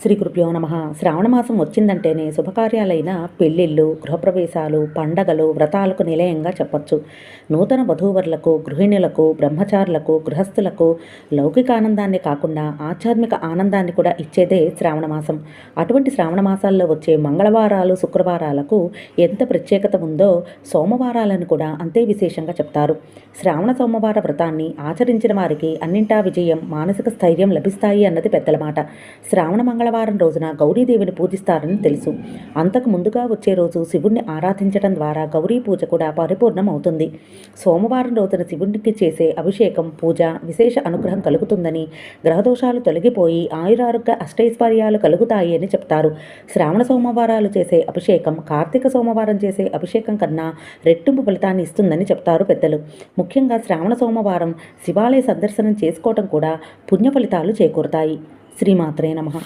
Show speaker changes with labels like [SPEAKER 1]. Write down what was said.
[SPEAKER 1] శ్రీ గురుభ్యో నమ. శ్రావణమాసం వచ్చిందంటేనే శుభకార్యాలైన పెళ్ళిళ్ళు, గృహప్రవేశాలు, పండగలు, వ్రతాలకు నిలయంగా చెప్పొచ్చు. నూతన వధూవరులకు, గృహిణులకు, బ్రహ్మచారులకు, గృహస్థులకు లౌకిక ఆనందాన్ని కాకుండా ఆధ్యాత్మిక ఆనందాన్ని కూడా ఇచ్చేదే శ్రావణమాసం. అటువంటి శ్రావణమాసాల్లో వచ్చే మంగళవారాలు, శుక్రవారాలకు ఎంత ప్రత్యేకత ఉందో సోమవారాలను కూడా అంతే విశేషంగా చెప్తారు. శ్రావణ సోమవార వ్రతాన్ని ఆచరించిన వారికి అన్నింటా విజయం, మానసిక స్థైర్యం లభిస్తాయి అన్నది పెద్దల మాట. శ్రావణ మంగళవారం రోజున గౌరీదేవిని పూజిస్తారని తెలుసు. అంతకు ముందుగా వచ్చే రోజు శివుణ్ణి ఆరాధించడం ద్వారా గౌరీ పూజ కూడా పరిపూర్ణం అవుతుంది. సోమవారం రోజున శివునికి చేసే అభిషేకం, పూజ విశేష అనుగ్రహం కలుగుతుందని, గ్రహదోషాలు తొలగిపోయి ఆయురారోగ్య అష్టైశ్వర్యాలు కలుగుతాయి అని చెప్తారు. శ్రావణ సోమవారాలు చేసే అభిషేకం కార్తీక సోమవారం చేసే అభిషేకం కన్నా రెట్టింపు ఫలితాన్ని ఇస్తుందని చెప్తారు పెద్దలు. ముఖ్యంగా శ్రావణ సోమవారం శివాలయ సందర్శనం చేసుకోవటం కూడా పుణ్య ఫలితాలు చేకూరుతాయి. శ్రీమాత్రే నమః.